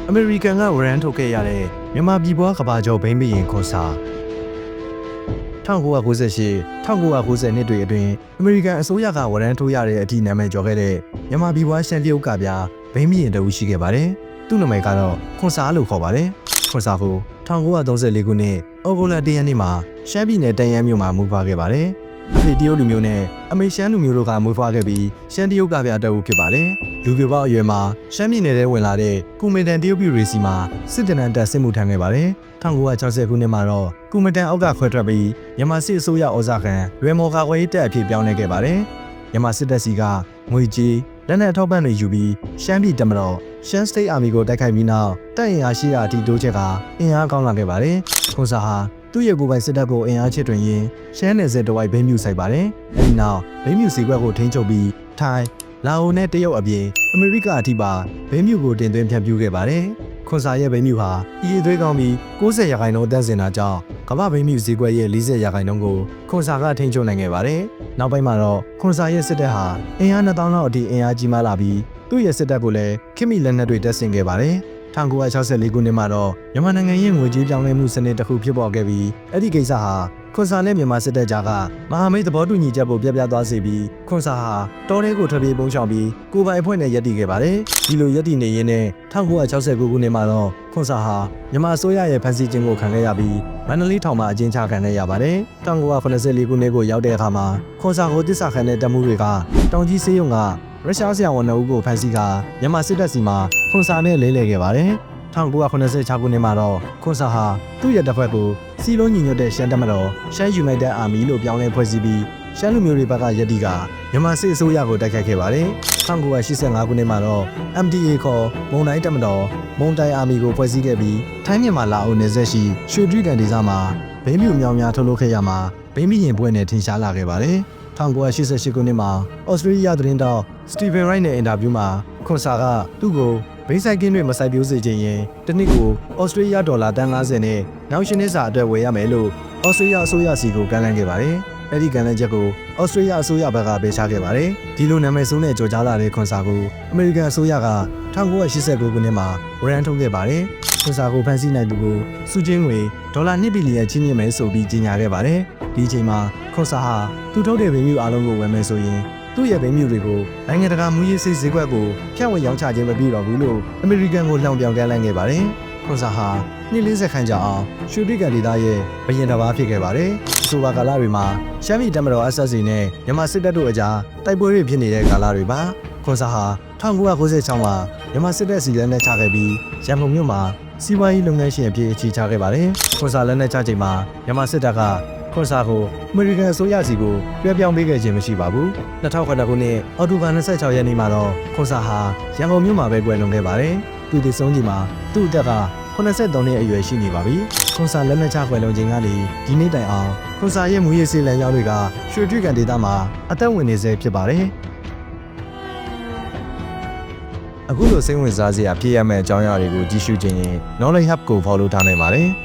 အမေရိကန်ကဝရမ်းထုတ်ခဲ့ရတဲ့မြန်မာပြည်ပွားကဘာကျော်ဘိန်းဘီရင်ခွန်စာ1998 1990နှစ်တွေအတွင်းအမေရိကန်အစိုးရကဝရမ်းထုတ်ရတဲ့အထိနာမည်ကျော်ခဲ့တဲ့မြန်မာပြည်ပွားရှမ်းတရုတ်ကဗျာဘိန်းဘီရင်တဦးရှိခဲ့ပါတယ်။သူ့နာမည်ကတော့ခွန်စာလို့ခေါ်ပါတယ်။ခွန်စာကို1934ခုနှစ်ဩဂုတ်လ1ရက်နေ့မှာရှမ်းပြည်နယ်တန်ယန်းမြို့မှာမူဖွားခဲ့ပါတယ်။အဖေတရုတ်လူမျိုးနဲ့အမေရှမ်းလူမျိုးတို့ကမူဖွားခဲ့ပြီးရှမ်းတရုတ်ကဗျာတဦးဖြစ်ပါတယ်။လူပြပေါက်အရွယ်မှာရှမ်းပြည်နယ်ထဲဝင်လာတဲ့ကူမင်တန်တရုတ်ပြည်ရေစီမှာစစ်တနန်တပ်စစ်မှုထမ်းခဲ့ပါတယ်။1960ခုနှစ်မှာတော့ကူမင်တန်အောက်ကခွဲထွက်ပြီးမြန်မာစစ်အစိုးရဩဇာခံလွယ်မော်ကာကွယ်ရေးတပ်အဖြစ်ပြောင်းလဲခဲ့ပါတယ်။မြန်မာစစ်တပ်စီကငွေကြေးလက်နက်အထောက်ပံ့တွေယူပြီးရှမ်းပြည်တပ်မတော်ရှမ်း State Army ကိုတိုက်ခိုက်ပြီးနောက်တပ်အင်အားရှိရာအထိတိုးချဲ့ကအင်အားကောင်းလာခဲ့ပါတယ်။ခွန်စာဟာသူ့ရဲ့ကိုယ်ပိုင်စစ်တပ်ကိုအင်အားချစ်တွင်ရင်းရှမ်းနယ်စပ်တဝိုက်ဘိန်းမြူဆိုင်ပါတယ်။အဲဒီနောက်ဘိန်းမြူစီကွက်ကိုထိန်းချုပ်ပြီးထိုင်းလာအိုနဲ့တရုတ်အပြင်အမေရိကအထိပါဘိန်းမြူကိုတင်သွင်းဖြန့်ဖြူးခဲ့ပါတယ်။ခွန်စာရဲ့ဘိန်းမြူဟာအည်သွေးကောင်းပြီး90%အသက်စင်တာကြောင့်ကမ္ဘာဘိန်းမြူဈေးကွက်ရဲ့40%ကိုခွန်စာကထိန်းချုပ်နိုင်ခဲ့ပါတယ်။နောက်ပိုင်းမှာတော့ခွန်စာရဲ့စစ်တပ်ဟာအင်အား2000လောက်အထိအင်အားကြီးမားလာပြီးသူ့ရဲ့စစ်တပ်ကိုလည်းခေတ်မီလက်နက်တွေတပ်ဆင်ခဲ့ပါတယ်။1964ခုနှစ်မှာတော့မြန်မာနိုင်ငံရဲ့ငွေကြေးပြောင်းလဲမှုစနစ်တစ်ခုဖြစ်ပေါ်ခဲ့ပြီးအဲ့ဒီကိစ္စဟာခွန်စာနဲ့မြန်မာစစ်တပ်ကြားကမဟာမိတ်သဘောတူညီချက်ကိုပြပြသွားစေပြီးခွန်စာဟာတောထဲကိုထွက်ပြေးပုန်းရှောင်ပြီးကိုယ်ပိုင်အဖွဲ့နဲ့ရပ်တည်ခဲ့ပါတယ်။ဒီလိုရပ်တည်နေရင်းနဲ့1969ခုနှစ်မှာတော့ခွန်စာဟာမြန်မာအစိုးရရဲ့ဖမ်းဆီးခြင်းကိုခံခဲ့ရပြီးမန္တလေးထောင်မှာအကျဉ်းချခံရပါတယ်။1984ခုနှစ်ကိုရောက်တဲ့အခါမှာခွန်စာကိုတစ္ဆာခံတဲ့တပ်မှုတွေကတောင်ကြီးစေးရုံကရုရှားဆရာဝန်2ဦးကိုဖမ်းဆီးကာမြန်မာစစ်တပ်စီမှာခွန်စာနဲ့လဲလှယ်ခဲ့ပါတယ်။1986ခုနှစ်မှာတော့ခွန်စာဟာသူ့ရဲ့တပ်ဖွဲ့ကိုစီလုံးညီညွတ်တဲ့ရှမ်းတပ်မတော်ရှမ်း United Army လို့ပြောင်းလဲဖွဲ့စည်းပြီးရှမ်းလူမျိုးတွေဘက်ကရည်တည်ကမြန်မာစစ်အစိုးရကိုတိုက်ခိုက်ခဲ့ပါတယ်။1985ခုနှစ်မှာတော့ MDA ခေါ်မုံတိုင်းတပ်မတော်မုံတိုင်း Army ကိုဖွဲ့စည်းခဲ့ပြီးထိုင်းမြန်မာလာအိုနယ်စပ်ရှိရွှေတြိဂံဒေသမှာဘိန်းမြူမြောင်များထုတ်လုပ်ခဲ့ရမှာဘိန်းမီရင်ပွဲနဲ့ထင်ရှားလာခဲ့ပါတယ်။1988ခုနှစ်မှာဩစတြေးလျသတင်းတောက်စတီဗင်ရိုက်နဲ့အင်တာဗျူးမှာခွန်စာကသူ့ကိုဘိန်းဆိုင်ကင်းတွေမစိုက်ပျိုးစေခြင်းရင်တစ်နှစ်ကိုဩစတြေးလျဒေါ်လာ$50နဲ့နောက်ရှင်နှစ်စာအတွက်ဝယ်ရမယ်လို့ဩစတြေးလျအစိုးရစီကိုကမ်းလှမ်းခဲ့ပါတယ်။အဲဒီကမ်းလှမ်းချက်ကိုဩစတြေးလျအစိုးရဘက်ကပေးချခဲ့ပါတယ်။ဒီလိုနာမည်ဆိုးနဲ့ကြော်ကြားလာတဲ့ခွန်စာကိုအမေရိကန်အစိုးရက1989ခုနှစ်မှာဝရမ်းထုတ်ခဲ့ပါတယ်။ခွန်စာကိုဖမ်းဆီးနိုင်သူကိုစုချင်းငွေဒေါ်လာ2ဘီလီယံချီးမြှင့်မယ်ဆိုပြီးကြေညာခဲ့ပါတယ်။ဒီအချိန်မှာခွန်စာဟာသူထုတ်တဲ့ဘိန်းမြူအားလုံးကိုဝယ်မယ်ဆိုရင်သူ့ရဲ့ဘိန်းမြူတွေကိုနိုင်ငံတကာမူရေးဈေးကွက်ကိုဖြန့်ဝေရောင်းချခြင်းမပြုတော့ဘူးလို့အမေရိကန်ကိုလှောင်ပြောင်ကမ်းလှမ်းခဲ့ပါတယ်။ခွန်စာဟာနှစ်40ခန့်ကြာအောင်ရွှေတြိဂံဒေသရဲ့ဘရင်တစ်ပါးဖြစ်ခဲ့ပါတယ်။အဆိုပါကာလတွေမှာရှမ်းပြည်တပ်မတော် SSA နဲ့မြန်မာစစ်တပ်တို့အကြားတိုက်ပွဲတွေဖြစ်နေတဲ့ကာလတွေပါ။ခွန်စာဟာ1996မှာမြန်မာစစ်တပ်စီလက်နက်ချခဲ့ပြီးရန်ကုန်မြို့မှာစီးပွားရေးလုပ်ငန်းရှင်အဖြစ်အခြေချခဲ့ပါတယ်။ခွန်စာလက်နက်ချချိန်မှာမြန်မာစစ်တပ်ကခွန်စာကိုအမေရိကန်အစိုးရစီကိုလွှဲပြောင်းပေးခဲ့ခြင်းမရှိပါဘူး။2009ခုနှစ်အောက်တိုဘာ26ရက်နေ့မှာတော့ခွန်စာဟာရန်ကုန်မြို့မှာပဲကွယ်လွန်ခဲ့ပါတယ်။သူတည်ဆုံးချိန်မှာသူ့အသက်က83နှစ်အရွယ်ရှိနေပါပြီ။ခွန်စာလက်နက်ချကွယ်လွန်ချိန်ကနေဒီနေ့တိုင်အောင်ခွန်စာရဲ့မူရင်းစေလံရောက်တွေကရွှေတြိဂံဒေသမှာအသက်ဝင်နေဆဲဖြစ်ပါတယ်။အခုလိုစိတ်ဝင်စားစရာဖြစ်ရမယ့်အကြောင်းအရာတွေကိုကြည့်ရှုခြင်းရင် Knowledge Hub ကို follow ထားနိုင်ပါတယ်။